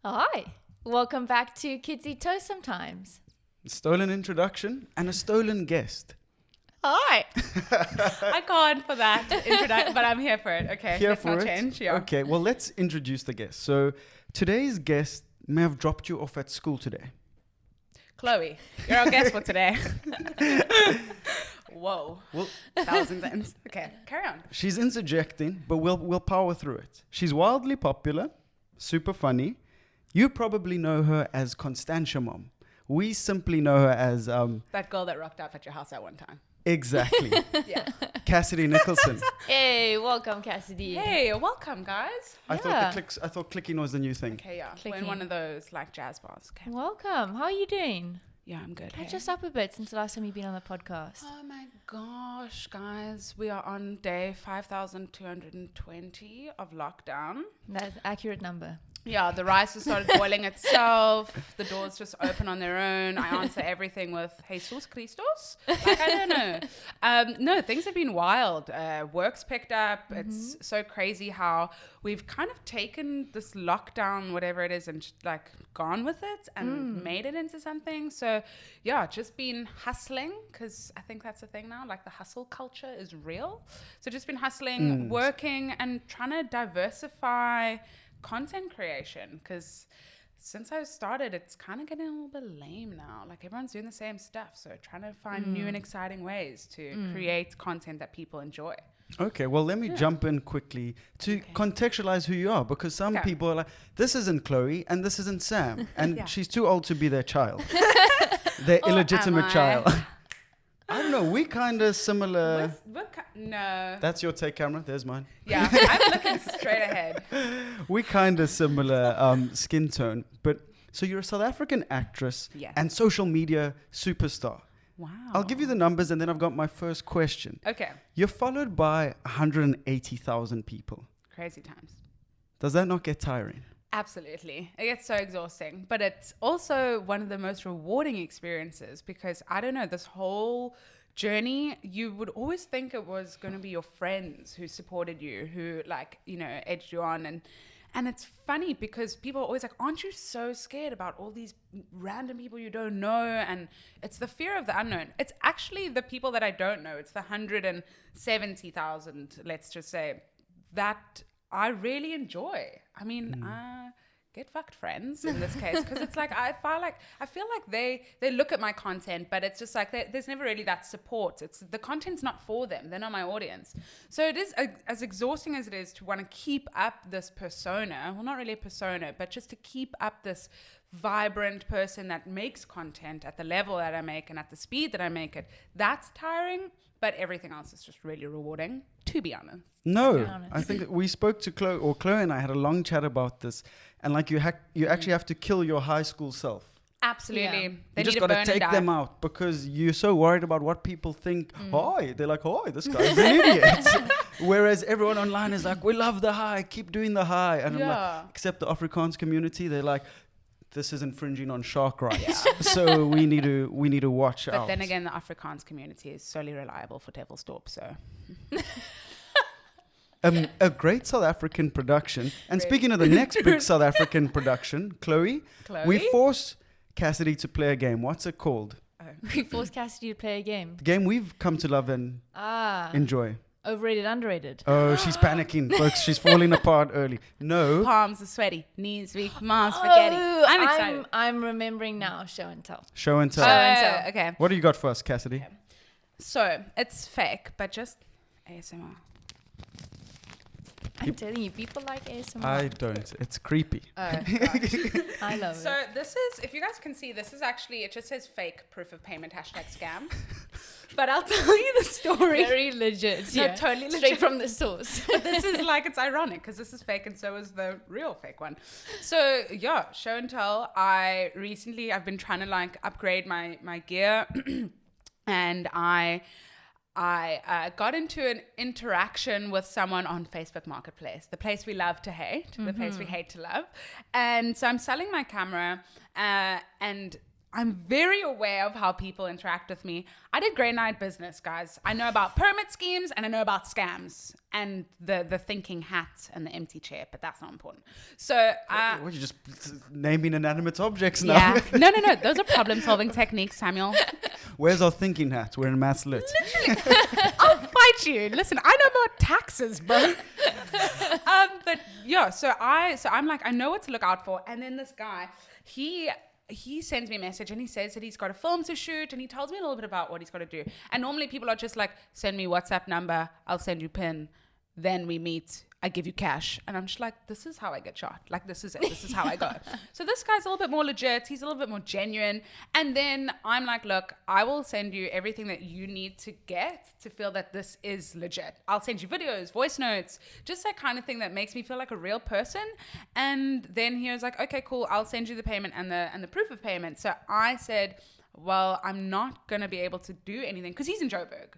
Hi, welcome back to Kids Eat Toast Sometimes. Stolen introduction and a stolen guest. Hi. I can't for that introduction, but I'm here for it. Okay, Here let's for not it? change. Yeah. Okay, well, let's introduce the guest. So today's guest may have dropped you off at school today. Chloe, you're our guest for today. Whoa. Well, 1,000 times. Okay, carry on. she's interjecting, but we'll power through it. She's wildly popular, super funny. You probably know her as Constantia Mom. We simply know her as That girl that rocked up at your house at one time. exactly Yeah. Cassidy Nicholson. Hey, welcome Cassidy. Hey, welcome, guys. I thought clicking was the new thing. Okay, yeah. We're Clicking. in one of those like jazz bars. Okay. Welcome. How are you doing? Yeah, I'm good. Catch Hey. us up a bit since the last time you've been on the podcast. Oh my gosh, guys. We are on day 5,220 of lockdown. That's an accurate number. Yeah, the rice has started boiling itself. The doors just open on their own. I answer everything with Jesus Christos. Like, I don't know. No, things have been wild. Work's picked up. It's so crazy how we've kind of taken this lockdown, whatever it is, and just, like gone with it and made it into something. So yeah, just been hustling, because I think that's the thing now. Like the hustle culture is real. So just been hustling, working, and trying to diversify content creation, because since I started, it's kind of getting a little bit lame now. Like everyone's doing the same stuff, so trying to find new and exciting ways to create content that people enjoy. Okay, well, let me jump in quickly to contextualize who you are, because some people are like, this isn't Chloe and this isn't Sam, and she's too old to be their child. Their illegitimate am I? child. I don't know, we kind of similar. No. That's your take camera, there's mine. Yeah, I'm looking straight ahead. We kind of similar skin tone, but so you're a South African actress Yes. and social media superstar. Wow. I'll give you the numbers and then I've got my first question. Okay. You're followed by 180,000 people. Crazy times. Does that not get tiring? Absolutely. It gets so exhausting, but it's also one of the most rewarding experiences, because I don't know, this whole journey, you would always think it was going to be your friends who supported you, who like, you know, edged you on. And it's funny because people are always like, aren't you so scared about all these random people you don't know? And it's the fear of the unknown. It's actually the people that I don't know. It's the 170,000, let's just say, that I really enjoy. I mean, get fucked friends in this case, because it's like I feel like they look at my content, but it's just like there's never really that support. It's the content's not for them. They're not my audience. So it is as exhausting as it is to want to keep up this persona. Well, not really a persona, but just to keep up this vibrant person that makes content at the level that I make and at the speed that I make it. That's tiring, but everything else is just really rewarding, to be honest. No, I think we spoke to Chloe and I had a long chat about this, and like you actually have to kill your high school self. Absolutely. Yeah. They You just need got to to burn take and them die. out because you're so worried about what people think. Hi, they're like, hi, this guy's an idiot. Whereas everyone online is like, we love the high, keep doing the high. And I'm Yeah. like, except the Afrikaans community, they're like, this is infringing on shark rights. So we need to watch out. But then again, the Afrikaans community is solely reliable for Devil's Dorp, so A great South African production. And speaking of the next big South African production, Chloe, we force Cassidy to play a game. What's it called? We forced Cassidy to play a game. The game we've come to love and enjoy. Overrated, underrated. Oh, she's panicking, folks. She's falling apart early. No. palms are sweaty, knees weak, mom's spaghetti. I'm excited. I'm remembering now. Show and tell. Show and tell. and tell. Okay. What do you got for us, Cassidy? So it's fake, but just ASMR. I'm telling you, people like ASMR. I don't. It's creepy. I love So it. this is, if you guys can see, this is actually, it just says fake proof of payment #scam. But I'll tell you the story. Very legit. No, yeah. totally Straight legit. from the source. But this is like, it's ironic because this is fake and so is the real fake one. So yeah, show and tell. I've been trying to like upgrade my gear and I got into an interaction with someone on Facebook Marketplace, the place we love to hate, the place we hate to love. And so I'm selling my camera and I'm very aware of how people interact with me. I did grade 9 business, guys. I know about pyramid schemes and I know about scams and the thinking hat and the empty chair, but that's not important. So, what, you just naming inanimate objects now? yeah. No. Those are problem-solving techniques, Samuel. Where's our thinking hat? We're in Maths Lit. I'll fight you. Listen, I know about taxes, bro. But yeah, so I'm like, I know what to look out for. And then this guy, he sends me a message and he says that he's got a film to shoot and he tells me a little bit about what he's got to do. And normally people are just like, send me WhatsApp number, I'll send you PIN, then we meet, I give you cash. And I'm just like, this is how I get shot. Like, this is it. This is how I go. So this guy's a little bit more legit. He's a little bit more genuine. And then I'm like, look, I will send you everything that you need to get to feel that this is legit. I'll send you videos, voice notes, just that kind of thing that makes me feel like a real person. And then he was like, okay, cool. I'll send you the payment and the proof of payment. So I said, well, I'm not going to be able to do anything because he's in Joburg.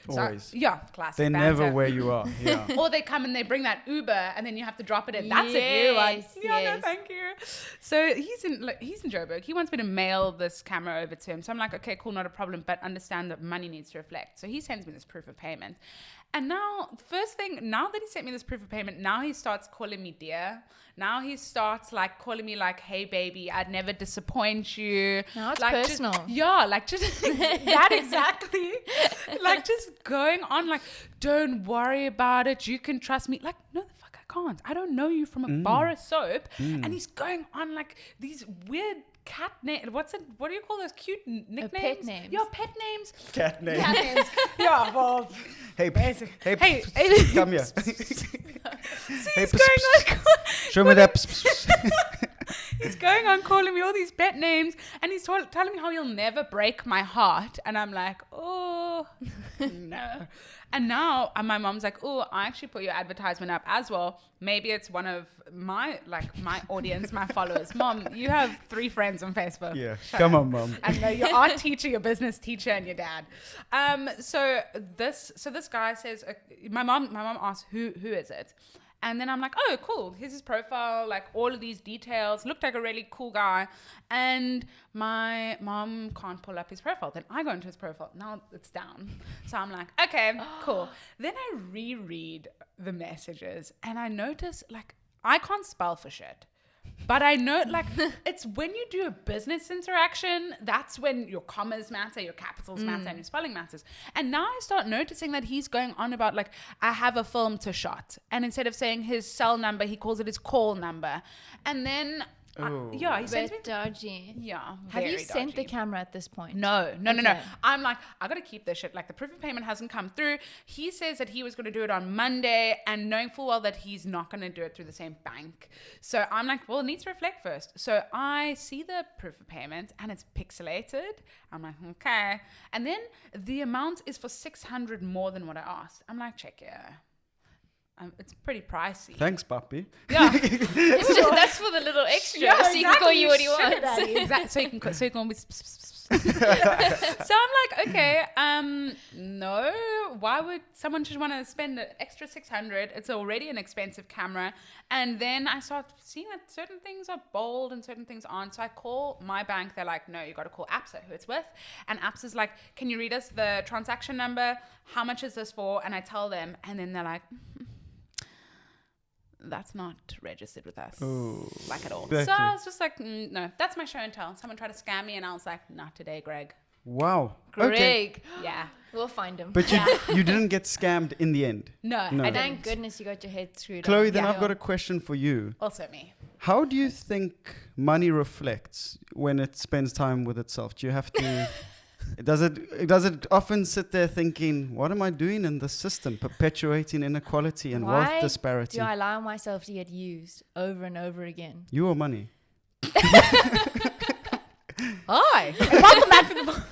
Always. So, yeah, classic. They're banter. never where you are. Yeah. Or they come and they bring that Uber and then you have to drop it in. That's a new one. Yeah, no, thank you. So he's in Joburg. He wants me to mail this camera over to him. So I'm like, okay, cool, not a problem, but understand that money needs to reflect. So he sends me this proof of payment. And now, first thing, now that he sent me this proof of payment, now he starts calling me dear. Now he starts like calling me like, hey baby, I'd never disappoint you. Now it's like, personal. Just that exactly. Like just going on like, don't worry about it. You can trust me. Like, no, the fuck I can't. I don't know you from a bar of soap. And he's going on like these weird cat name. What do you call those cute nicknames? Pet names. Yeah, pet names. Cat names. Cat names. Yeah, well. Hey, Hey, come here. He's going on. Show me that. He's going on calling me all these pet names, and he's telling me how he'll never break my heart, and I'm like, oh no. And now my mom's like, oh, I actually put your advertisement up as well. Maybe it's one of my audience, my followers. Mom, you have 3 friends on Facebook. Yeah, come on, Mom. And your art teacher, your business teacher, and your dad. So this guy says, my mom asks, who is it? And then I'm like, oh, cool. Here's his profile, like all of these details. Looked like a really cool guy. And my mom can't pull up his profile. Then I go into his profile. Now it's down. So I'm like, okay, cool. Then I reread the messages and I notice like I can't spell for shit. But I know, like, it's when you do a business interaction, that's when your commas matter, your capitals matter, and your spelling matters. And now I start noticing that he's going on about, like, I have a film to shot. And instead of saying his cell number, he calls it his call number. And then... he sends me dodgy. Yeah. Have you sent the camera at this point? No. I'm like, I gotta keep this shit. Like the proof of payment hasn't come through. He says that he was gonna do it on Monday, and knowing full well that he's not gonna do it through the same bank. So I'm like, well, it needs to reflect first. So I see the proof of payment and it's pixelated. I'm like, okay. And then the amount is for 600 more than what I asked. I'm like, check yeah. It's pretty pricey. Thanks, Papi. Yeah. That's for the little extra, yeah, so you can call you what you want. Exactly. So you can be. So I'm like, okay, no. Why would someone just want to spend an extra 600? It's already an expensive camera. And then I start seeing that certain things are bold and certain things aren't. So I call my bank. They're like, no, you got to call APSA, who it's with. And APSA's like, can you read us the transaction number? How much is this for? And I tell them, and then they're like, that's not registered with us, like at all. Exactly. So I was just like, no, that's my show and tell. Someone tried to scam me, and I was like, not today, Greg. Wow. Greg. Okay. Yeah. We'll find him. But you didn't get scammed in the end. No. I didn't. Thank goodness you got your head screwed Chloe, on. then I've got a question for you. Also me. How do you think money reflects when it spends time with itself? Do you have to... Does it often sit there thinking, what am I doing in this system, perpetuating inequality and wealth disparity? Do I allow myself to get used over and over again? You or money? Hi. Welcome back to the...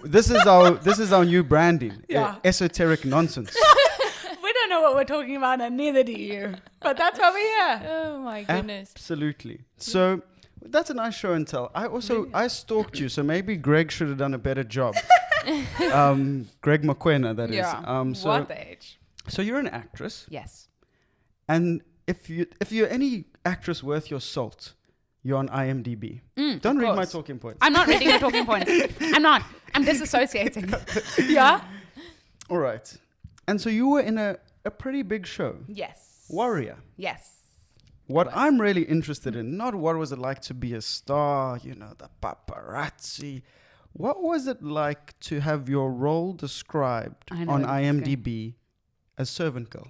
This is our new branding. Yeah. Esoteric nonsense. We don't know what we're talking about, and neither do you. But that's why we're here. Oh my goodness. Absolutely. So that's a nice show and tell. I stalked you, so maybe Greg should have done a better job. Greg McQuena, that is. Yeah. What age? So you're an actress. Yes. And if you're any actress worth your salt, you're on IMDb. Of Don't read my course. talking points. I'm not reading your talking points. I'm not. I'm disassociating. Yeah? All right. And so you were in a pretty big show, Yes. Warrior. Yes. What I'm really interested in, not what was it like to be a star, the paparazzi. What was it like to have your role described I know on where this is going. IMDb as servant girl?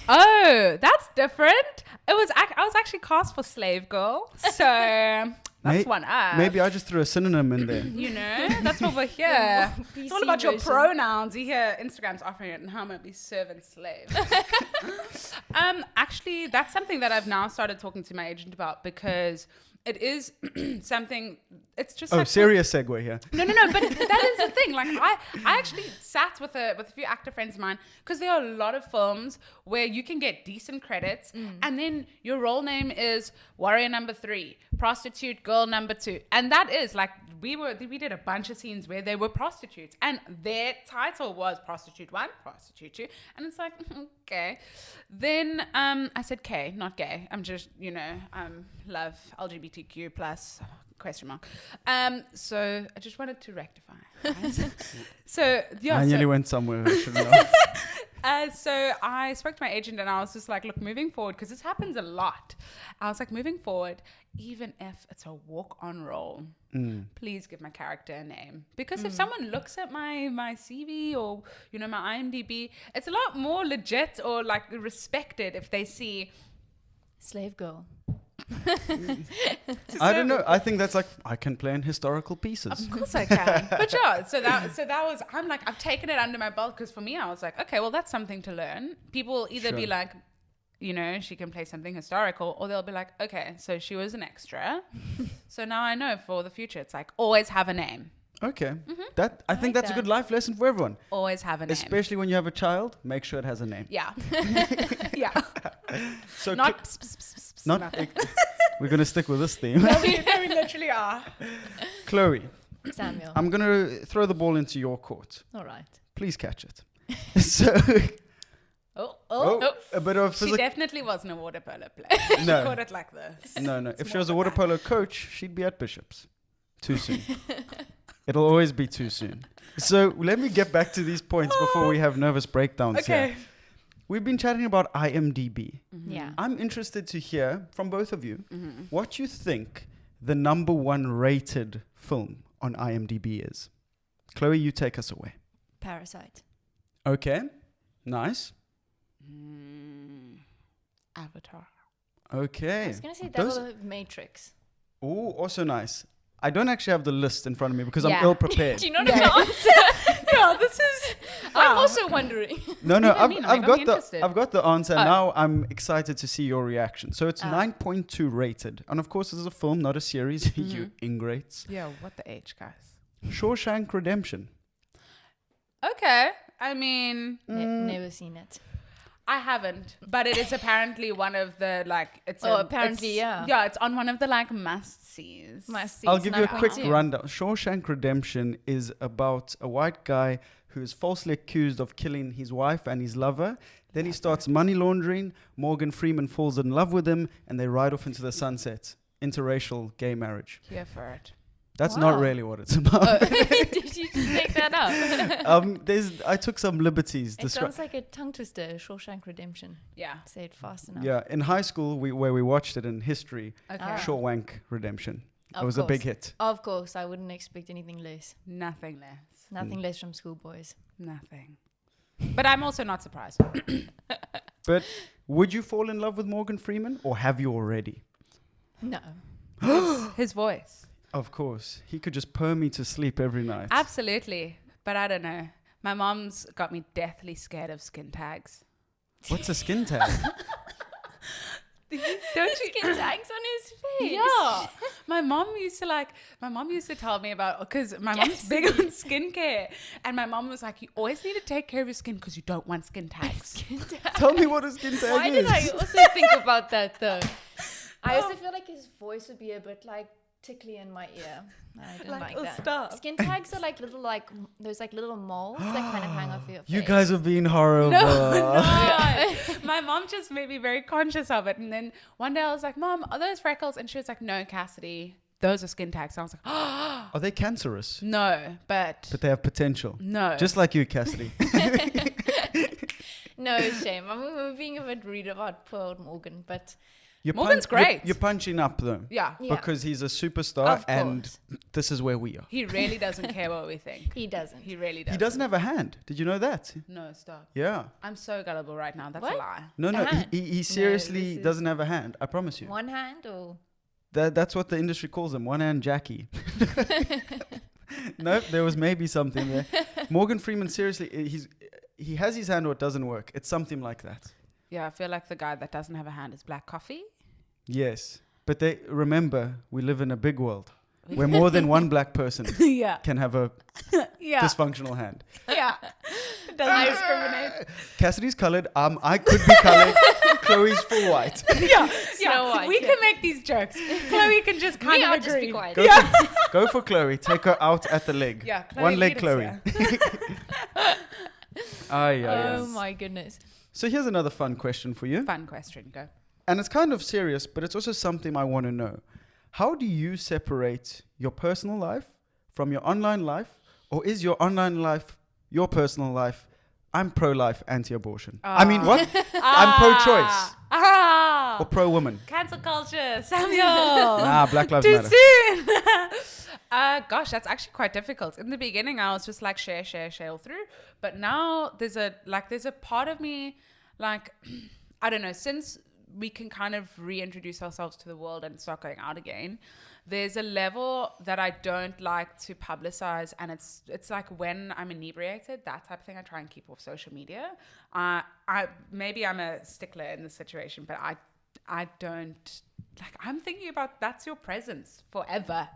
Oh, that's different. I was actually cast for slave girl. So that's one up. Maybe I just threw a synonym in there. That's what we're here. PC It's all about your version. pronouns. You hear Instagram's offering it and how I'm going to be servant slave. Actually, that's something that I've now started talking to my agent about because it is something, it's just Oh, like... serious segue here. No, but that is the thing. Like, I actually sat with a few actor friends of mine because there are a lot of films where you can get decent credits and then your role name is warrior number 3, prostitute girl number 2. And that is like, we did a bunch of scenes where they were prostitutes and their title was prostitute 1, prostitute 2. And it's like, okay. Then I said K, not gay. I'm just, love LGBTQ plus... ? So I just wanted to rectify. Right? So yeah. I nearly so, went somewhere I shouldn't have. so I spoke to my agent and I was just like, look, moving forward, because this happens a lot. I was like, moving forward, even if it's a walk-on role, please give my character a name. Because if someone looks at my CV or my IMDb, it's a lot more legit or like respected if they see Slave girl. I don't know. I think that's like, I can play in historical pieces. Of course I can. But yeah, so that was, I'm like, I've taken it under my belt because for me, I was like, okay, well, that's something to learn. People will either be Sure. like, she can play something historical, or they'll be like, okay, so she was an extra. So now I know for the future, it's like, always have a name. Okay. That I think like that's a that. good life lesson for everyone. Always have a name. Especially when you have a child, make sure it has a name. Yeah. Yeah. So Not, not we're going to stick with this theme. we literally are. Chloe, Samuel. I'm going to throw the ball into your court. All right. Please catch it. So, a bit of She physical. definitely wasn't a water polo player. She No. caught it like this. No. If It's she was a more water than polo coach, she'd be at Bishop's. Too soon. It'll always be too soon. So let me get back to these points before we have nervous breakdowns Okay. here. We've been chatting about IMDb. Yeah. I'm interested to hear from both of you what you think the number 1 rated film on IMDb is. Chloe, you take us away. Parasite. Okay. Nice. Avatar. I Okay. was gonna say Those- Devil Matrix. Oh, also nice. I don't actually have the list in front of me because Yeah. I'm ill prepared. Do you know the answer? Yeah, this is... I'm also wondering. No, What do you mean? I've I'm got interested. I've got the answer. Oh. Now I'm excited to see your reaction. So it's Ah. 9.2 rated, and of course this is a film, not a series. You ingrates. Yeah, what the H, guys? Shawshank Redemption. Okay. I mean, Never seen it. I haven't, but it is apparently one of the it's. Apparently, yeah. Yeah, it's on one of the must sees. Must see. I'll It's give you a quick 9.2. rundown. Shawshank Redemption is about a white guy who is falsely accused of killing his wife and his lover. Then he starts money laundering. Morgan Freeman falls in love with him, and they ride off into the sunset. Interracial gay marriage. Here for it. That's not Wow. really what it's about. Oh, did you just make that up? I took some liberties. It sounds like a tongue twister. Shawshank Redemption. Yeah. Say it fast enough. Yeah, in high school, where we watched it in history, Okay. Ah. Shawshank Redemption. It Of was a big course. hit. Of course, I wouldn't expect anything less. Nothing less. Nothing less from schoolboys. Nothing. But I'm also not surprised. But would you fall in love with Morgan Freeman, or have you already? No. His voice. Of course. He could just purr me to sleep every night. Absolutely. But I don't know. My mom's got me deathly scared of skin tags. What's a skin tag? Don't you? Skin tags on his face. Yeah. My mom used to tell me about, because my mom's big on skincare. And my mom was like, you always need to take care of your skin because you don't want skin tags. Skin tag. Tell me what a skin tag Why is. did I also think about that though? I also feel like his voice would be a bit like tickly in my ear. I don't Like, like oh, that. stop. Skin tags are like little those like little moles that kind of hang off your face. You guys are being horrible. No. My mom just made me very conscious of it. And then one day I was like, Mom, are those freckles? And she was like, no, Cassidy, those are skin tags. And I was like, oh, Are they cancerous? no, but But they have potential. no. Just like you, Cassidy. No shame. I mean, we're being a bit rude about poor old Morgan, but Morgan's great. You're punching up though. yeah, yeah, Because he's a superstar of and course. this is where we are. he really doesn't care what we think. He doesn't. He really doesn't. He doesn't have a hand. Did you know that? No, stop. Yeah. I'm so gullible right now. That's What? a lie. No, A no. hand? He seriously this is- doesn't have a hand. I promise you. One hand or That's what the industry calls him. One hand Jackie. Nope, there was maybe something there. Morgan Freeman, seriously, he has his hand or it doesn't work. It's something like that. Yeah, I feel like the guy that doesn't have a hand is Black Coffee. Yes. But remember, we live in a big world where more than one black person Yeah. can have a Yeah. dysfunctional hand. Yeah. It doesn't discriminate. Cassidy's colored. I could be colored. Chloe's full white. Yeah. Snow White, We yeah. can make these jokes. Chloe can just kind me, of I'll agree. just be quiet. Go for Chloe. Take her out at the leg. Yeah, Chloe, One leg, lead us Chloe. here. Oh my goodness. So here's another fun question for you. Fun question. Go. And it's kind of serious, but it's also something I want to know. How do you separate your personal life from your online life? Or is your online life your personal life? I'm pro-life, anti-abortion. I mean, what? I'm pro-choice Ah. or pro-woman. Cancel culture. Samuel. Nah, Black Lives Too Matter. soon. Gosh, that's actually quite difficult. In the beginning, I was just like share all through. But now there's a part of me, like, I don't know, since we can kind of reintroduce ourselves to the world and start going out again, there's a level that I don't like to publicize, and it's like when I'm inebriated, that type of thing, I try and keep off social media. Maybe I'm a stickler in this situation, but I don't, like, I'm thinking about that's your presence forever.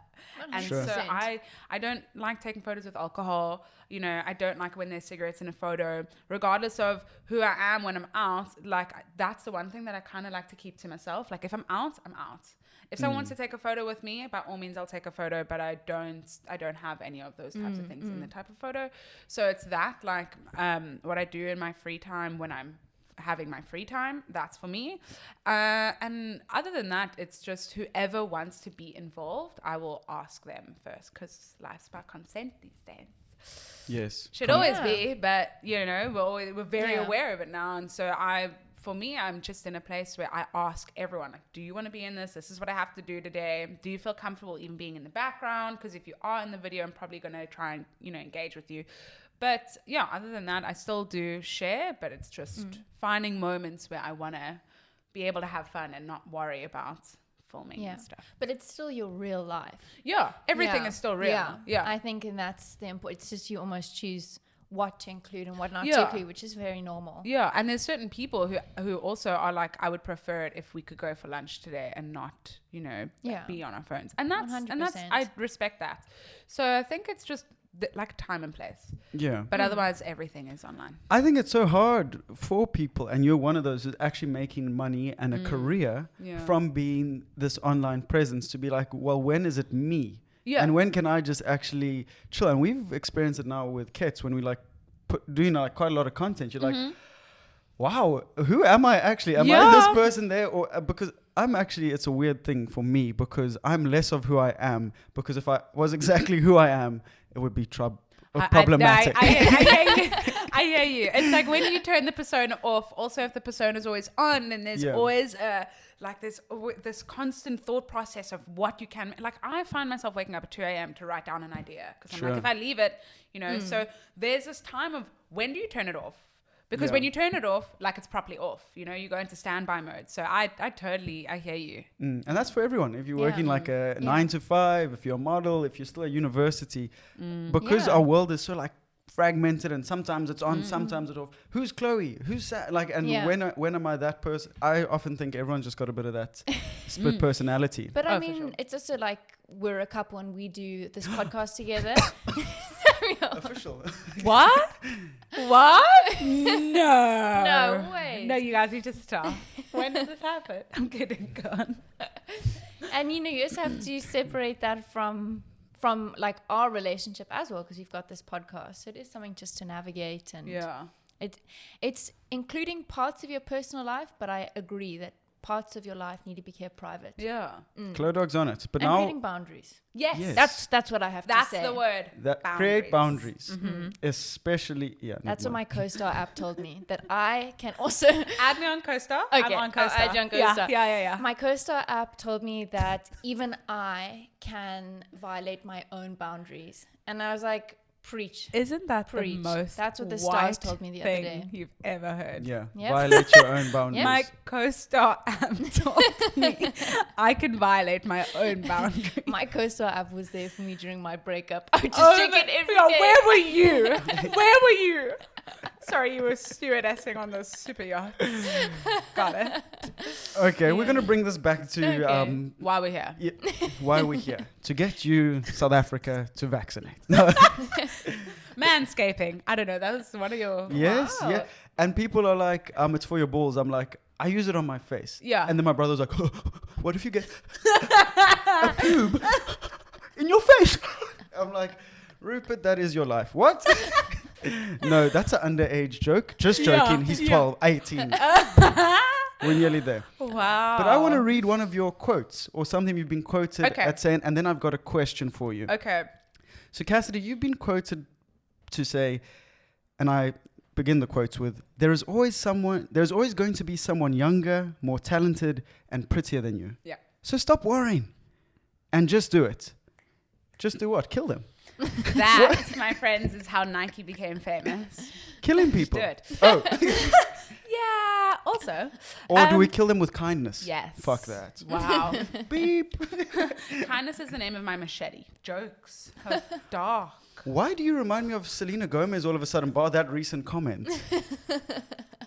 And Sure. so I don't like taking photos with alcohol. You know, I don't like when there's cigarettes in a photo, regardless of who I am when I'm out. Like, that's the one thing that I kind of like to keep to myself. Like, if I'm out, I'm out. If someone wants to take a photo with me, by all means, I'll take a photo, but I don't have any of those types of things in the type of photo. So it's that, like, what I do in my free time when I'm having my free time, that's for me. And other than that, it's just whoever wants to be involved, I will ask them first, because life's about consent these days. Yes. Should always be, but you know, we're very Yeah. aware of it now. And so for me, I'm just in a place where I ask everyone, like, do you want to be in this? This is what I have to do today. Do you feel comfortable even being in the background? Because if you are in the video, I'm probably going to try and, you know, engage with you. But yeah, other than that, I still do share, but it's just finding moments where I want to be able to have fun and not worry about filming and stuff. But it's still your real life. Yeah, everything Yeah. is still real. Yeah. I think, and that's the important. It's just you almost choose what to include and what not to Yeah. include, which is very normal. Yeah, and there's certain people who also are like, I would prefer it if we could go for lunch today and not, you know, Yeah. be on our phones. And that's 100%. I respect that. So I think it's just like time and place. Yeah. But otherwise, everything is online. I think it's so hard for people, and you're one of those who's actually making money and a career Yeah. from being this online presence, to be like, well, when is it me? Yeah. And when can I just actually chill? And we've experienced it now with KETS when we like doing like quite a lot of content. You're like, wow, who am I actually? Am I this person there? Or because I'm actually, it's a weird thing for me because I'm less of who I am. Because if I was exactly who I am, it would be problematic. I hear you. I hear you. It's like when you turn the persona off, also if the persona is always on, and there's always this constant thought process of what you can, like, I find myself waking up at 2 a.m. to write down an idea because I'm like, if I leave it, you know, so there's this time of when do you turn it off? Because when you turn it off, like, it's properly off, you know, you go into standby mode. So I hear you. And that's for everyone. If you're working like a 9 to 5, if you're a model, if you're still at university, because our world is so like fragmented and sometimes it's on, sometimes it's off. Who's Chloe? Who's like, and when am I that person? I often think everyone's just got a bit of that split personality. But I for mean, sure. it's also like we're a couple and we do this podcast together. Official. What? What? No. No way. No, you guys need to stop. When did this happen? I'm kidding. Go on. And you also have to separate that from like our relationship as well, because you've got this podcast. So it is something just to navigate, and it's including parts of your personal life, but I agree that parts of your life need to be kept private. Yeah. Chlo Dog's on it. But and now creating boundaries. Yes. That's what I have to say. That's the word. Create boundaries. Especially, That's what my co-star app told me, that I can also Add me on CoStar. Okay, I'm on CoStar. I'll add you on CoStar. Yeah. My co-star app told me that even I can violate my own boundaries, and I was like, preach. Isn't that Preach. the most That's what the white stars told me the other thing day. you've ever heard? Yeah. Yep. Violate your own boundaries. My co-star app told me I can violate my own boundaries. My co-star app was there for me during my breakup. I would just check it every day. Where were you? Where were you? Sorry, you were stewardessing on the super yacht. Got it. Okay, we're going to bring this back to Why we're here. why we're here. To get you, South Africa, to vaccinate. No. Manscaping. I don't know. That was one of your... Yes, Wow. yeah. And people are like, it's for your balls. I'm like, I use it on my face. Yeah. And then my brother's like, what if you get a pube in your face? I'm like, Rupert, that is your life. What? No, that's an underage joke. Just joking. He's 12, 18. We're nearly there. Wow. But I want to read one of your quotes or something you've been quoted Okay. at saying, and then I've got a question for you. Okay. So Cassidy, you've been quoted to say, and I begin the quotes with, there's always going to be someone younger, more talented, and prettier than you. Yeah. So stop worrying and just do it. Just do what? Kill them. That, my friends, is how Nike became famous. Killing people. Do it. Oh. Yeah. Also. Or do we kill them with kindness? Yes. Fuck that. Wow. Beep. Kindness is the name of my machete. Jokes. How dark. Why do you remind me of Selena Gomez all of a sudden, bar that recent comment?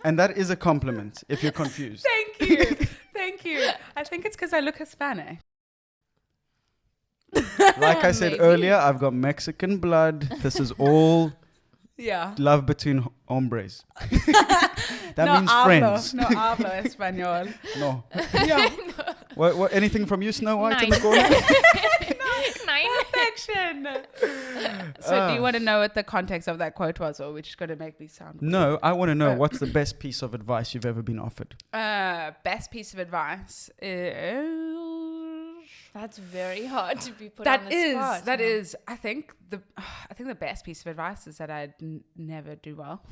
And that is a compliment, if you're confused. Thank you. Thank you. I think it's because I look Hispanic. Like I said Maybe. earlier, I've got Mexican blood. This is all Yeah. love between hombres. That No means hablo, friends. No hablo español. No. Yeah. What? Anything from you, Snow White, in the 9. corner? 9. Perfection. So do you want to know what the context of that quote was, or we're just going to make me sound weird? No, I want to know what's the best piece of advice you've ever been offered. Best piece of advice is... That's very hard to be put on the spot. That is. I think the best piece of advice is that I'd never do well.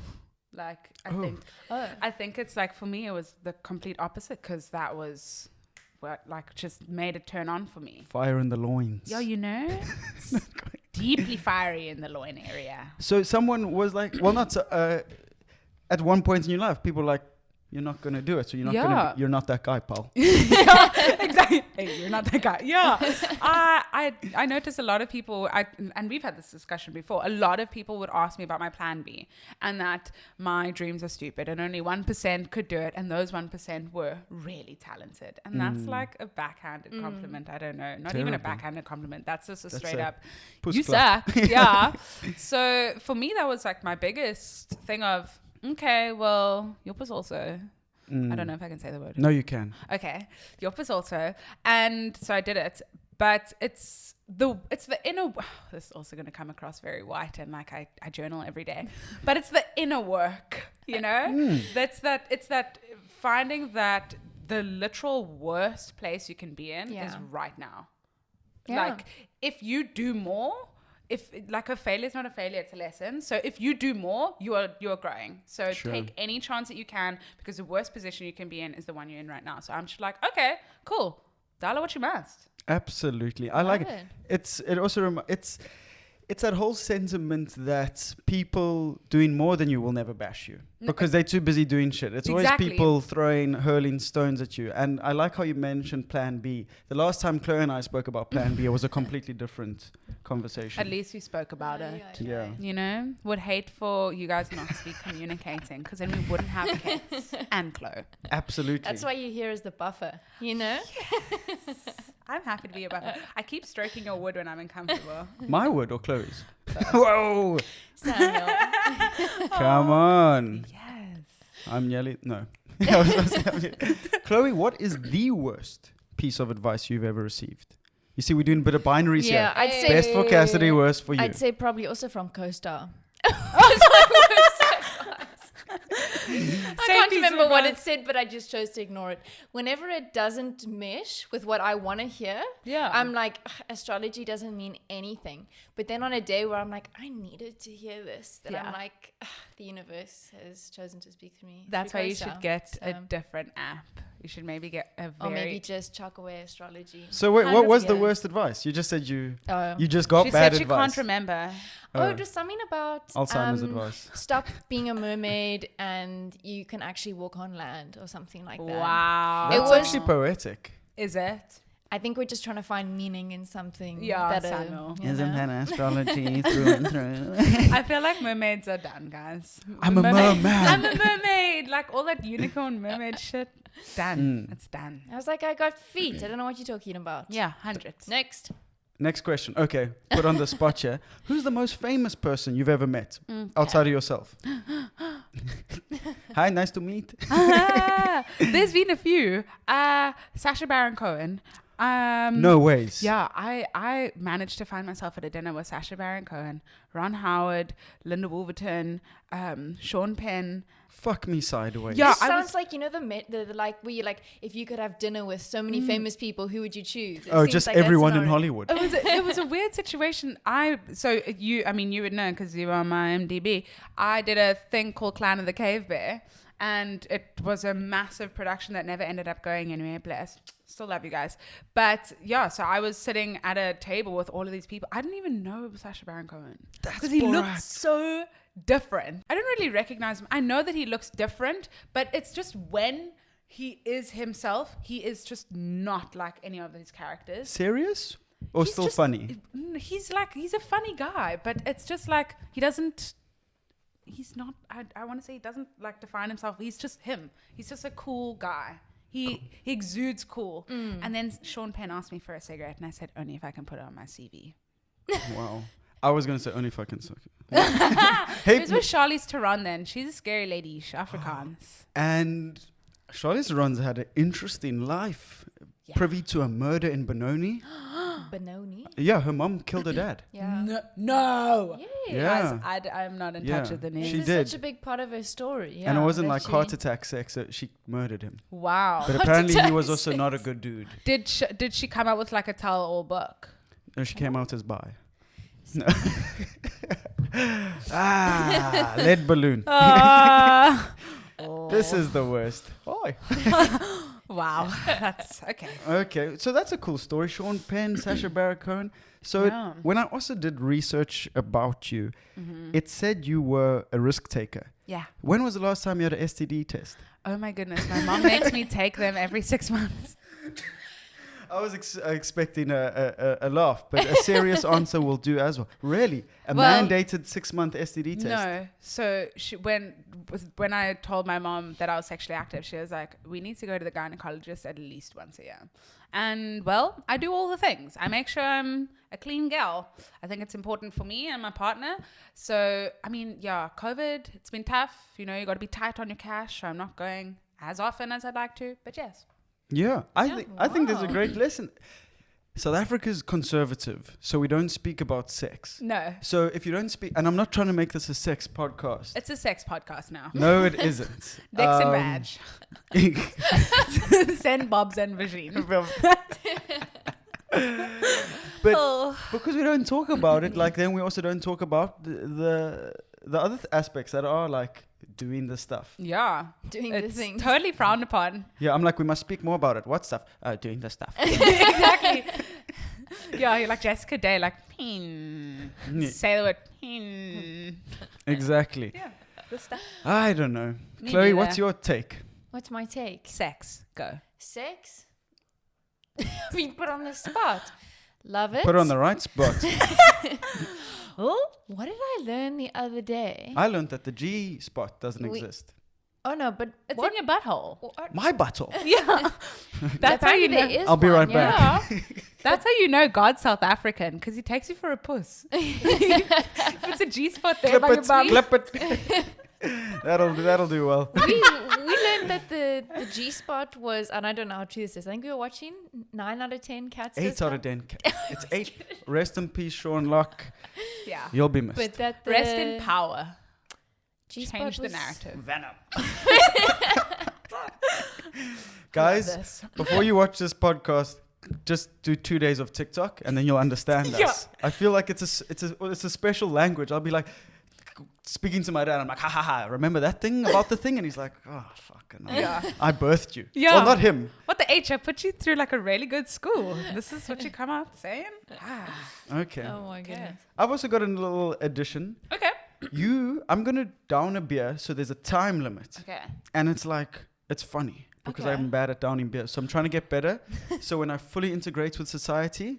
Like I think it's like, for me it was the complete opposite, because that was what like just made it turn on for me. Fire in the loins. Yeah, you know, it's deeply fiery in the loin area. So someone was like, well, not at one point in your life, people were like, you're not gonna do it, so you're not that guy, pal. Yeah, exactly. Hey, you're not that guy. Yeah. I noticed a lot of people, and we've had this discussion before, a lot of people would ask me about my plan B, and that my dreams are stupid and only 1% could do it, and those 1% were really talented. And that's like a backhanded compliment. I don't know. Not even a Terrible. backhanded compliment. That's just a That's straight a up, puss you clap. suck. Yeah. So for me, that was like my biggest thing of, okay, well, your puss also. I don't know if I can say the word. No, you can. Okay, your puss also. And so I did it. But it's the inner... This is also going to come across very white, and like I journal every day. But it's the inner work, you know? It's that finding that the literal worst place you can be in is right now. Yeah. Like, if you do more... If like a failure is not a failure, it's a lesson. So if you do more, you're growing. So take any chance that you can, because the worst position you can be in is the one you're in right now. So I'm just like, okay, cool. Dollar what you must. Absolutely, I like it. It's that whole sentiment that people doing more than you will never bash you because they're too busy doing shit. It's always people hurling stones at you. And I like how you mentioned Plan B. The last time Chlo and I spoke about Plan B, it was a completely different conversation. At least we spoke about it. Yeah. You know, would hate for you guys not to be communicating, because then we wouldn't have KETS and Chlo. Absolutely. That's why you're here as the buffer, you know? I'm happy to be a buffer. I keep stroking your wood when I'm uncomfortable. My wood or Chloe's? Whoa! Samuel. Come on. Yes. I'm yelling. No. Chloe, what is the worst piece of advice you've ever received? You see, we're doing a bit of binaries here. Yeah, I'd say Best for Cassidy, worst for you. I'd say probably also from Co-Star. I can't remember what it said, but I just chose to ignore it. Whenever it doesn't mesh with what I want to hear, I'm like, astrology doesn't mean anything. But then on a day where I'm like, I needed to hear this, then I'm like, the universe has chosen to speak to me. That's why you should get a different app. You should maybe get a or maybe just chuck away astrology. So wait, what was the worst advice? You just said you just got bad advice. She can't remember. It was something about Alzheimer's advice. Stop being a mermaid and you can actually walk on land or something like that. Wow. That's actually poetic. Is it? I think we're just trying to find meaning in something. Yeah, Samuel. Isn't that astrology through and through? I feel like mermaids are done, guys. I'm a mermaid. I'm a mermaid. Like all that unicorn mermaid shit. Done. It's done. I was like, I got feet. I don't know what you're talking about. Yeah, hundreds. Next question. Okay, put on the spot here. Who's the most famous person you've ever met outside of yourself? Hi, nice to meet. There's been a few. Sacha Baron Cohen. No ways. Yeah, I managed to find myself at a dinner with Sacha Baron Cohen, Ron Howard, Linda Wolverton, Sean Penn. Fuck me sideways. Yeah, sounds like, you know, the like where you like, if you could have dinner with so many famous people, who would you choose? Just like everyone in Hollywood. It was a weird situation. You would know because you were on my IMDb. I did a thing called Clan of the Cave Bear. And it was a massive production that never ended up going anywhere. Bless. Still love you guys. But yeah, so I was sitting at a table with all of these people. I didn't even know it was Sacha Baron Cohen. Because he looked so different. I didn't really recognize him. I know that he looks different, but it's just when he is himself, he is just not like any of these characters. Serious? Or still funny? He's a funny guy, but it's just like he's not, I want to say he doesn't like define himself. He's just him. He's just a cool guy. He exudes cool. And then Sean Penn asked me for a cigarette and I said, only if I can put it on my CV. Wow. I was going to say only if I can suck it. Hey, it was with Charlize Theron then. She's a scary lady. She's Afrikaans. And Charlize Theron's had an interesting life. Yeah. Privy to a murder in Benoni. Benoni? Yeah, her mom killed her dad. Yeah. No. Yeah. Guys, I'm not in touch with the name. She did. This is such a big part of her story. Yeah, and it wasn't like heart attack sex. She murdered him. Wow. But apparently he was also not a good dude. Did she come out with like a tell-all book? No, she came out as bi. No. Lead balloon. This is the worst. Oi. Wow. That's okay. Okay, so that's a cool story. Sean Penn, Sacha Baron Cohen. So when I also did research about you, it said you were a risk taker. Yeah. When was the last time you had an STD test? Oh my goodness. My mom makes me take them every 6 months. I was expecting a laugh, but a serious answer will do as well. Really? Mandated 6-month STD test? No. So when I told my mom that I was sexually active, she was like, we need to go to the gynecologist at least once a year. And well, I do all the things. I make sure I'm a clean gal. I think it's important for me and my partner. So, I mean, yeah, COVID, it's been tough. You know, you got to be tight on your cash. So I'm not going as often as I'd like to, but yes. Yeah, I think there's a great lesson. South Africa's conservative, so we don't speak about sex. No. So if you don't speak, and I'm not trying to make this a sex podcast. It's a sex podcast now. No, it isn't. Dicks and Raj. Send Bobs and Vagine. But because we don't talk about it, like then we also don't talk about the other aspects that are like doing the stuff. Yeah. Doing the thing. Totally frowned upon. Yeah, I'm like, we must speak more about it. What stuff? Doing the stuff. Exactly. Yeah, you're like Jessica Day, like, pin. Say the word, pin. Exactly. Yeah, the stuff. I don't know. Chloe, what's your take? What's my take? Sex. Go. Sex? Being put on the spot. Love it. Put on the right spot. Oh, what did I learn the other day? I learned that the G spot doesn't exist. Oh no, but it's in your butthole. My butthole. Yeah. That's how you know. I'll be right back. Yeah. That's how you know God's South African, because he takes you for a puss. If it's a G spot there, Clip it. That'll do well. we learned that the G spot was, and I don't know how true this is. I think we were watching 9 out of 10 cats. 8 out of 10. It's 8. Rest in peace, Sean Locke. Yeah. You'll be missed. But that Rest in power. G-spot Change the was narrative. Venom. Guys, before you watch this podcast, just do 2 days of TikTok and then you'll understand us. I feel like it's a special language. I'll be like speaking to my dad. I'm like, ha ha ha. Remember that thing about the thing? And he's like, oh fucking hell. Yeah. I birthed you. Yeah. Well, not him. What the H? I put you through like a really good school. This is what you come out saying? Okay. Oh my goodness. I've also got a little addition. Okay. I'm gonna down a beer, so there's a time limit. Okay. And it's funny because I'm bad at downing beer. So I'm trying to get better. So when I fully integrate with society,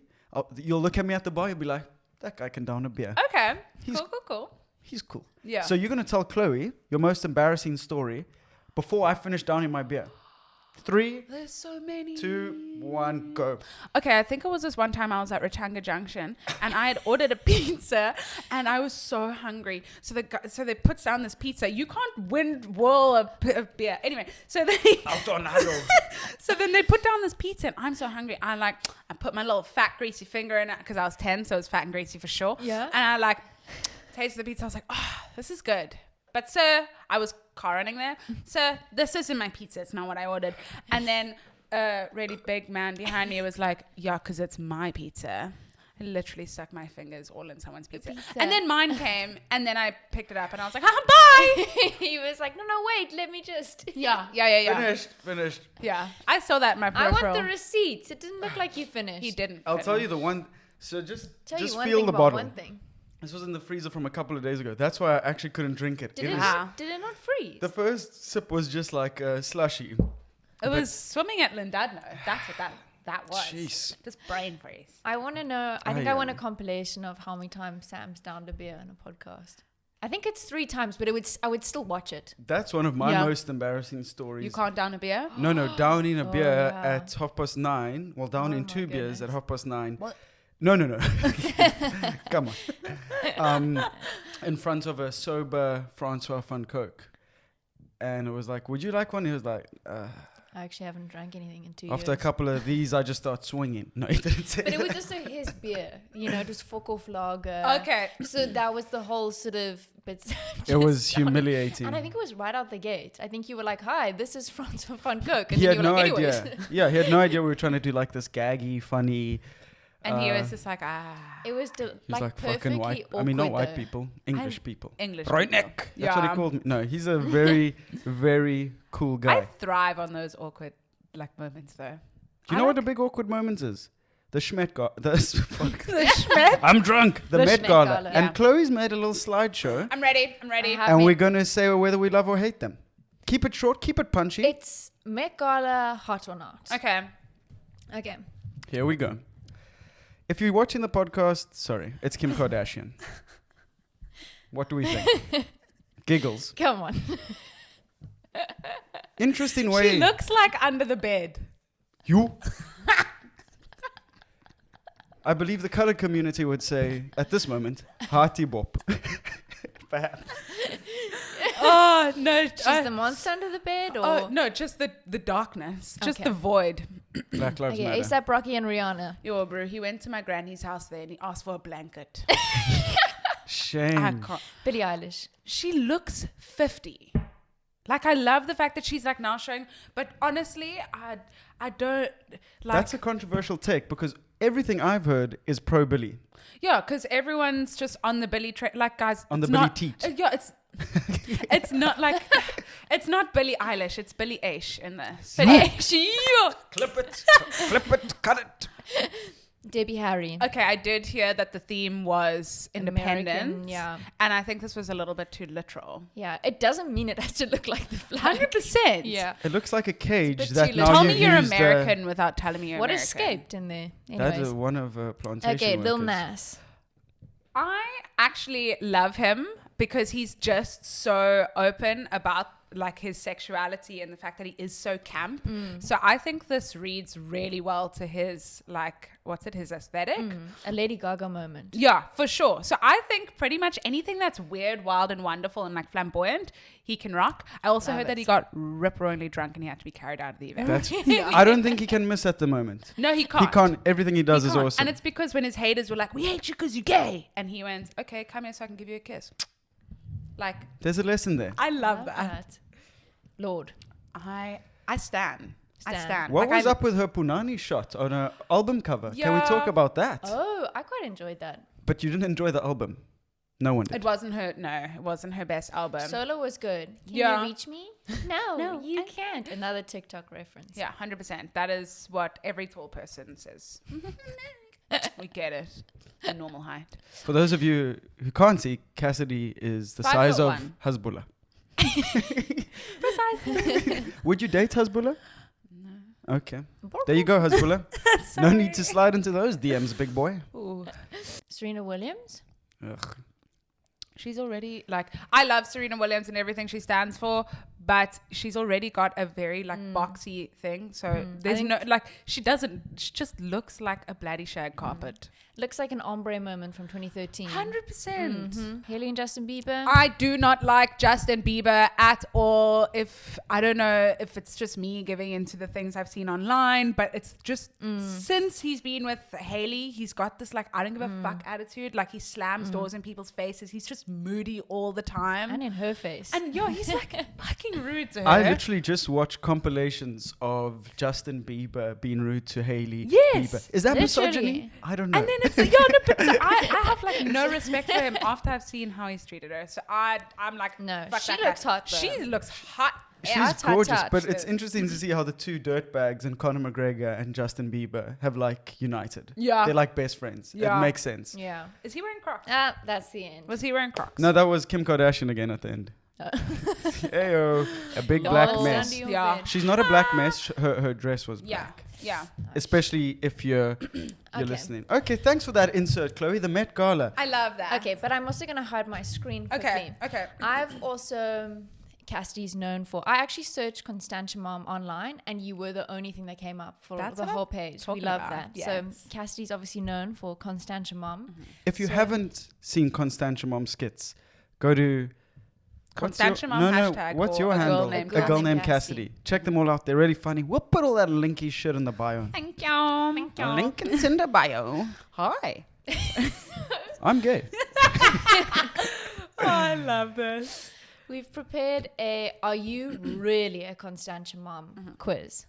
you'll look at me at the bar, you'll be like, that guy can down a beer. Okay. He's- Cool. He's cool. Yeah. So you're going to tell Chloe your most embarrassing story before I finish downing my beer. 3, There's so many. 2, 1, go. Okay, I think it was this one time I was at Ratanga Junction and I had ordered a pizza and I was so hungry. So they put down this pizza. You can't whirl a beer. Anyway, so so then they put down this pizza and I'm so hungry. I put my little fat greasy finger in it because I was 10, so it was fat and greasy for sure. Yeah. And I tasted the pizza. I was like, oh, this is good. But sir, I was car running there. Sir, this isn't my pizza. It's not what I ordered. And then a really big man behind me was like, yeah, because it's my pizza. I literally stuck my fingers all in someone's pizza. And then mine came and then I picked it up and I was like, bye. He was like, no, wait, let me just. Yeah. Finished. Yeah. I saw that in my I peripheral. want the receipts. It didn't look like you finished. He didn't. I'll tell you the one. So just Tell you one feel thing the about bottle. one thing. This was in the freezer from a couple of days ago. That's why I actually couldn't drink it. Did It it, is- did it not freeze? the first sip was just like a slushy. It was swimming at Lindadno. That's what that was. Jeez. Just brain freeze. I want to know. I think yeah. I want a compilation of how many times Sam's downed a beer in a podcast. I think it's 3 times, but I would still watch it. That's one of my Yeah. most embarrassing stories. You can't down a beer? No, downing a beer yeah. at 9:30. Well, downing Oh 2 my beers at goodness. 9:30. What? No. Come on. In front of a sober Francois van Coke. And it was like, would you like one? He was like, I actually haven't drank anything in 2 after a years. couple of these, I just start swinging. No, he didn't say But it that. was also his beer. It was Fokhoff lager. Okay. So that was the whole sort of bit. It was humiliating. And I think it was right out the gate. I think you were like, hi, this is Francois van Coke. And He then had you were no like, anyways. idea. Yeah, he had no idea we were trying to do like this gaggy, funny. And he was just like, It was He was like perfectly fucking white. awkward. I mean, not white though. people, English people. English. Right people. neck. That's what he called me. No, he's a very, very cool guy. I thrive on those awkward moments though. Do you know what a big awkward moment is? The Schmet Gala. The Schmet? I'm drunk. The The Met Schmet Gala. Gala. And Yeah. Chloe's made a little slideshow. I'm ready. And we're going to say whether we love or hate them. Keep it short. Keep it punchy. It's Met Gala, hot or not. Okay. Okay. Here we go. If you're watching the podcast, sorry, it's Kim Kardashian. What do we think? Giggles. Come on. Interesting way. She looks like under the bed. You. I believe the color community would say, at this moment, hearty bop. Perhaps. Oh, no. She's the monster under the bed, or Oh, no, just the darkness. Just Okay. the void. Black Lives okay, Matter. ASAP Rocky and Rihanna. Yo, bro, he went to my granny's house there and he asked for a blanket. Shame. I can't. Billie Eilish. She looks 50. Like, I love the fact that she's like now showing, but honestly, I don't like. That's a controversial take because everything I've heard is pro Billy. Yeah, because everyone's just on the Billy like, guys, On it's the Billie not- teat. Yeah, it's not like it's not Billie Eilish, it's Billie Eilish in this. Billie Eilish. Yeah. Clip it, flip it, cut it. Debbie Harry. Okay, I did hear that the theme was independence. American, yeah. And I think this was a little bit too literal. Yeah, it doesn't mean it has to look like the flag. 100%. Yeah. It looks like a cage It's a bit that too now little. Tell you've me you're used, American without telling me you're What American. escaped in there? That's Anyways. one of plantation Okay, Lil workers. Nas. I actually love him because he's just so open about like his sexuality and the fact that he is so camp. So I think this reads really well to his like, what's it, his aesthetic. A Lady Gaga moment. Yeah, for sure. So I think pretty much anything that's weird, wild and wonderful and like flamboyant, he can rock. I also heard that he got rip-roaringly drunk and he had to be carried out of the event. I don't think he can miss at the moment. No, he can't. He can't. Everything he does is awesome. And it's because when his haters were like, we hate you because you're gay. And he went, okay, come here so I can give you a kiss. Like, there's a lesson there. I love that. Lord. I stand. I stand. What like was up with her Punani shot on her album cover? Can we talk about that? Oh, I quite enjoyed that. But you didn't enjoy the album. No one did. It wasn't her best album. Solo was good. Can you reach me? No, you can't. Another TikTok reference. Yeah, 100%. That is what every tall person says. We get it. A normal height. For those of you who can't see, Cassidy is the size of 5'1". Hezbollah. Precisely. Would you date Hezbollah? No. Okay. There you go, Hezbollah. No need to slide into those DMs, big boy. Ooh. Serena Williams? Ugh. She's already like, I love Serena Williams and everything she stands for, but she's already got a very like boxy thing. So there's no like, she just looks like a bloody shag carpet. Looks like an ombre moment from 2013. 100%. Haley and Justin Bieber. I do not like Justin Bieber at all. I don't know if it's just me giving into the things I've seen online, but it's just since he's been with Haley, he's got this like, I don't give a fuck attitude. Like he slams doors in people's faces. He's just moody all the time. And in her face. And yeah, he's like fucking rude to her. I literally just watched compilations of Justin Bieber being rude to Haley Yes. Bieber. Is that Literally. misogyny? I don't know. And then it's like, no, but so I have like no respect for him after I've seen how he's treated her. So I'm like, No, fuck she that looks guy. hot, though. She looks hot. She's gorgeous, but it's interesting to see how the two dirtbags and Conor McGregor and Justin Bieber have like united. Yeah. They're like best friends. Yeah. It makes sense. Yeah. Is he wearing Crocs? That's the end. Was he wearing Crocs? No, that was Kim Kardashian again at the end. Ayo, a big black mess. Yeah. She's not a black mess. Her dress was Yeah. black. Yeah. Especially if you're listening. Okay, thanks for that insert, Chloe. The Met Gala. I love that. Okay, but I'm also going to hide my screen quickly. Okay. I've also... Cassidy's known for... I actually searched Constantia Mom online and you were the only thing that came up for That's the what whole I'm page. We talking love about. that. Yes. So Cassidy's obviously known for Constantia Mom. If you haven't seen Constantia Mom skits, go to... Constantia Mom hashtag. What's or your a handle? Girl named A girl named Cassidy. Cassidy. Check them all out. They're really funny. We'll put all that linky shit in the bio. Thank you. Thank you. Link is in the bio. Hi. I'm gay. I love this. We've prepared a Are You Really a Constantia Mom quiz.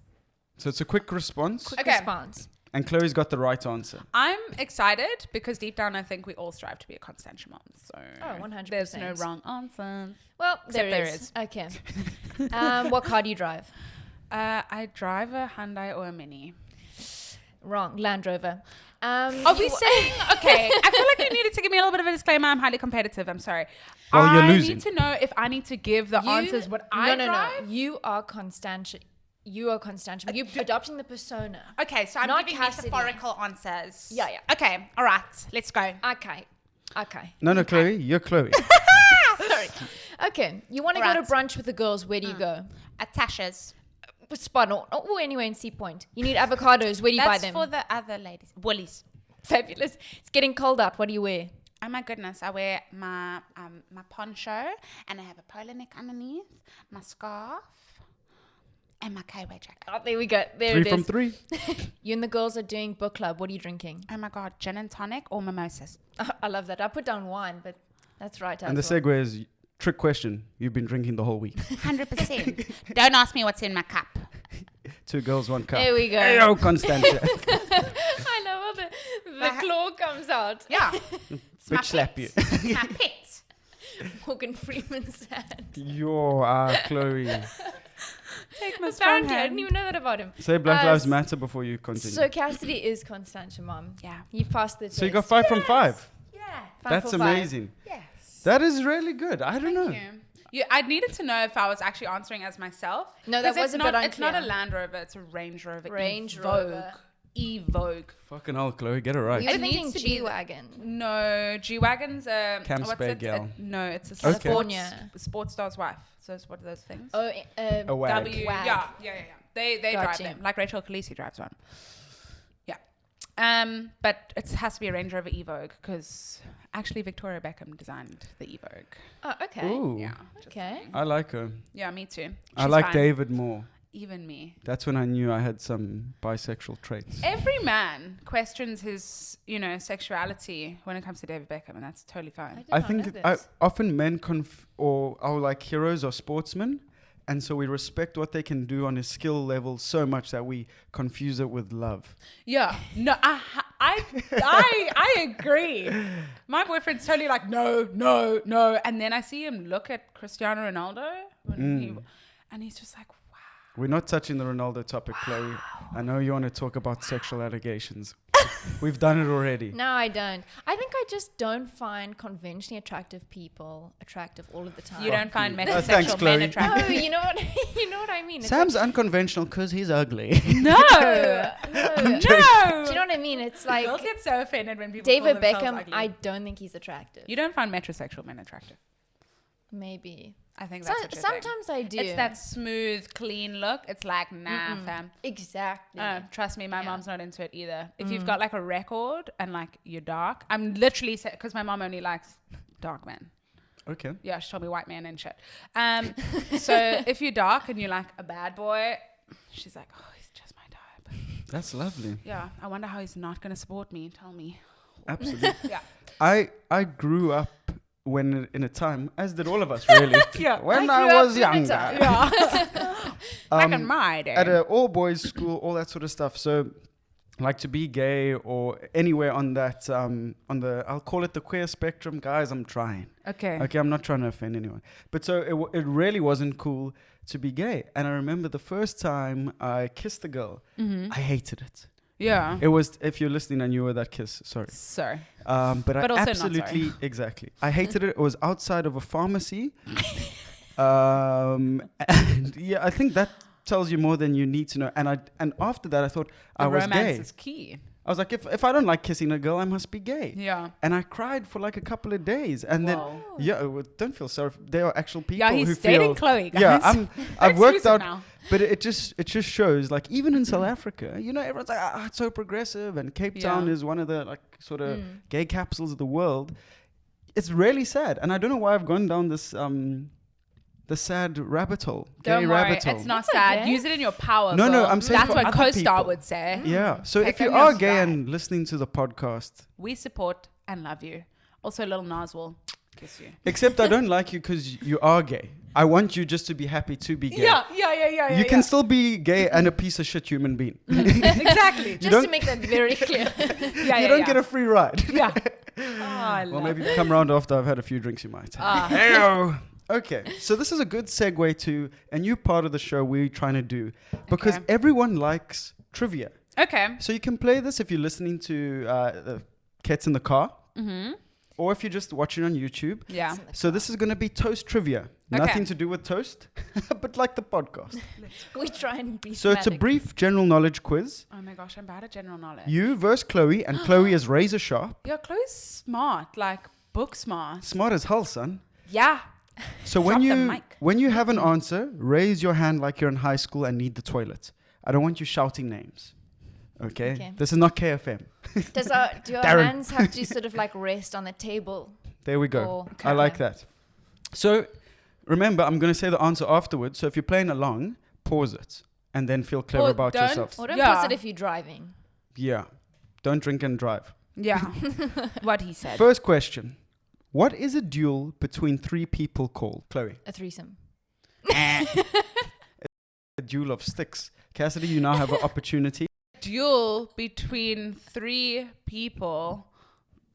So it's a quick response. Quick Okay. response. And Chloe's got the right answer. I'm excited because deep down I think we all strive to be a Constantia Mom. So 100%. there's no wrong answers. Well, Except there is. Okay. What car do you drive? I drive a Hyundai or a Mini. Wrong. Land Rover. Are we saying, okay, I feel like you needed to give me a little bit of a disclaimer. I'm highly competitive. I'm sorry. Well, you're I losing. need to know if I need to give the answers what I drive. No. You are Constantia. You are Constantia. You're adopting the persona. Okay, so I'm Not giving Cassidy. metaphorical answers. Yeah. Okay, all right, let's go. Okay. No, Chloe. You're Chloe. Sorry. Okay. You want to go to brunch with the girls. Where do you go? At Tasha's. Spot or anywhere in Sea Point. You need avocados. Where do you buy them? That's for the other ladies. Woolies. Fabulous. It's getting cold out. What do you wear? Oh my goodness, I wear my my poncho and I have a polo neck underneath, my scarf, and my K-way jacket. Oh, there we go. There 3 it is. from 3. You and the girls are doing book club. What are you drinking? Oh my god, gin and tonic or mimosas? I love that. I put down wine, but that's right. And the segue is trick question. You've been drinking the whole week. 100%. Don't ask me what's in my cup. 2 girls, 1 cup. There we go. Ayo, Constantia. I love how the claw comes out. Yeah. Bitch slap you. My pet. Morgan Freeman's hand. Yo, Chloe. Take my Apparently, I didn't even know that about him. Say Black Lives Matter before you continue. So Cassidy is Constantia Mom. Yeah. You've passed the test. So you got 5 from 5. Yeah. That's for 5. amazing. Yes. That is really good. I don't know. Thank you. Yeah, I needed to know if I was actually answering as myself. No, that 'Cause was a it's bit not, It's not a unclear. Land Rover, it's a Range Rover. Range Evoque. Rover. Evogue. Fucking hell, Chloe, get it right. You were It thinking needs to be G-Wagon. No, G-Wagon's Camps what's Bay it? gal. No, it's a California. sports star's wife. So it's what are those things? Oh, A wag. W. Wag. Yeah. They drive Gotcha. them like Rachel Khaleesi drives one. Yeah. But it has to be a Range Rover Evoque because actually Victoria Beckham designed the Evoque. Oh, okay. Ooh, Yeah. just Okay. saying. I like her. Yeah, me too. I She's like fine. David more. Even me. That's when I knew I had some bisexual traits. Every man questions his, sexuality when it comes to David Beckham, and that's totally fine. I think often men or our like heroes are sportsmen, and so we respect what they can do on a skill level so much that we confuse it with love. Yeah. No, I agree. My boyfriend's totally like, no. And then I see him look at Cristiano Ronaldo and he's just like, wow. We're not touching the Ronaldo topic, Chloe. I know you want to talk about sexual allegations. We've done it already. No, I don't. I think I just don't find conventionally attractive people attractive all of the time. You don't find you. metrosexual Thanks, men Chloe. attractive. No, you know what? You know what I mean. It's Sam's unconventional because he's ugly. No. no. No. Do you know what I mean? It's like Girls get so offended when people David call themselves Beckham. ugly. I don't think he's attractive. You don't find metrosexual men attractive. Maybe. I think that's what you're saying. Sometimes I do. It's that smooth, clean look. It's like, nah, fam. Exactly. Trust me, my Yeah. mom's not into it either. If you've got like a record and like you're dark, I'm literally because my mom only likes dark men. Okay. Yeah, she told me white men and shit. So if you're dark and you're like a bad boy, she's like, oh, he's just my type. That's lovely. Yeah, I wonder how he's not going to support me. Tell me. Absolutely. Yeah. I grew up in a time, as did all of us really. Yeah. When I I, grew up was in a younger. time. Yeah. Back in my day. At an all boys school, all that sort of stuff. So like to be gay or anywhere on that I'll call it the queer spectrum, guys, I'm trying. Okay. I'm not trying to offend anyone. But so it really wasn't cool to be gay. And I remember the first time I kissed a girl, I hated it. Yeah. It was, if you're listening and you were that kiss, sorry. So. But I also not absolutely, exactly. I hated it. It was outside of a pharmacy. And yeah, I think that tells you more than you need to know. And after that, I thought I was romance gay. is key. I was like, if I don't like kissing a girl, I must be gay. Yeah. And I cried for like a couple of days. And then, don't feel sorry. There are actual people Yeah, who he's feel. dating Chloe, guys. Yeah, I've worked Exclusive out. now. But it just shows, like, even in South Africa, everyone's like, it's so progressive, and Cape Town is one of the like sort of gay capitals of the world. It's really sad, and I don't know why I've gone down this the sad rabbit hole, Don't gay worry, rabbit hole. it's not That's sad. okay. Use it in your power. No, girl. I'm saying that's for what other co-star people. would say. Yeah. So Take if you them are your gay stride. and listening to the podcast, We support and love you. Also, Lil Nas will kiss you. except I don't like you because you are gay. I want you just to be happy to be gay. Yeah. You can still be gay and a piece of shit human being. exactly. Just to make that very clear. You don't get a free ride. Yeah. Well, maybe come round after I've had a few drinks, you might. Heyo. Okay, so this is a good segue to a new part of the show we're trying to do, because everyone likes trivia. Okay. So you can play this if you're listening to the KETS in the car, or if you're just watching on YouTube. Yeah. So this is going to be toast trivia. Nothing to do with toast, but like the podcast. We try and be So it's a thematic. brief general knowledge quiz. Oh my gosh, I'm bad at general knowledge. You versus Chloe, and Chloe is razor sharp. Yeah, Chloe's smart, like book smart. Smart as hell, son. Yeah. So Drop the mic. when you have an answer, raise your hand like you're in high school and need the toilet. I don't want you shouting names. Okay? This is not KFM. Do our Darren. hands have to sort of like rest on the table? There we go. Or- I like that. So remember, I'm going to say the answer afterwards. So if you're playing along, pause it and then feel clever Or about don't. yourself. Or don't Yeah. pause it if you're driving. Yeah. Don't drink and drive. Yeah. What he said. First question. What is a duel between three people called? Chloe. A threesome. A duel of sticks. Cassidy, you now have an opportunity. Duel between three people.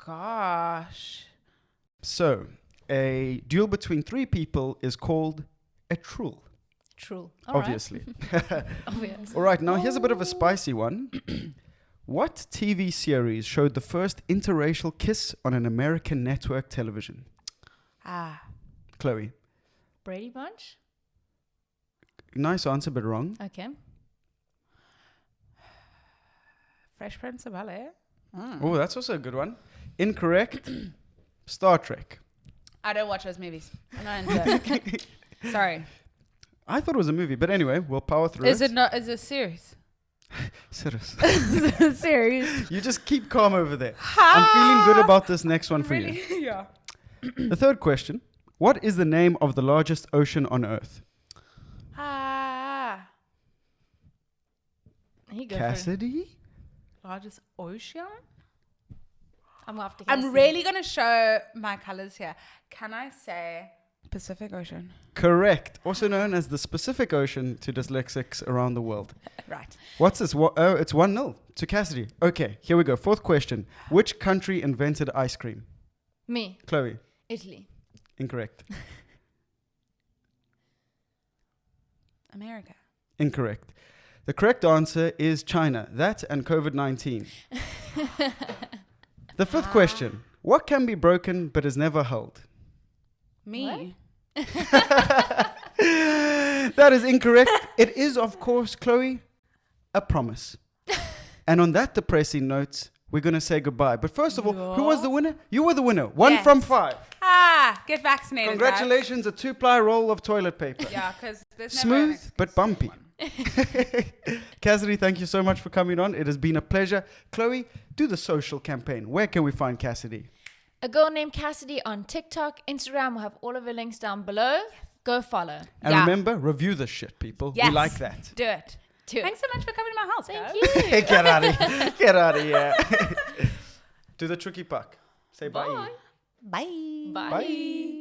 Gosh. So, a duel between three people is called a truel, True. All right. obviously. Obvious. All right, now here's a bit of a spicy one. What TV series showed the first interracial kiss on an American network television? Chloe. Brady Bunch? Nice answer, but wrong. Okay. Fresh Prince of Bel-Air. Oh, that's also a good one. Incorrect. Star Trek. I don't watch those movies. I'm not into it. Sorry. I thought it was a movie, but anyway, we'll power through it. Is it not? Is it serious? Serious. Serious. You just keep calm over there. I'm feeling good about this next one for you. Yeah. The third question. What is the name of the largest ocean on Earth? Here you go. Cassidy? Largest ocean? I'm really going to show my colors here. Can I say Pacific Ocean? Correct. Also known as the Pacific Ocean to dyslexics around the world. Right. What's this? Oh, it's 1-0 to Cassidy. Okay, here we go. Fourth question. Which country invented ice cream? Me. Chloe. Italy. Incorrect. America. Incorrect. The correct answer is China. That and COVID-19. The fifth question. What can be broken but is never held? Me. That is incorrect. It is, of course, Chloe, a promise. And on that depressing note, we're going to say goodbye. But first of all, who was the winner? You were the winner. 1 from 5. Get vaccinated. Congratulations, a 2-ply roll of toilet paper. Yeah, because there's smooth but bumpy. Cassidy, thank you so much for coming on. It has been a pleasure. Chloe, do the social campaign. Where can we find Cassidy? A girl named Cassidy on TikTok, Instagram. We'll have all of her links down below. Go follow. And remember, review this shit, people. Yes. We like that. Do it. Thanks so much for coming to my house. Thank guys. you. Get out of here. Get out of here. Do the tricky puck. Say bye. Bye. Bye. Bye. Bye.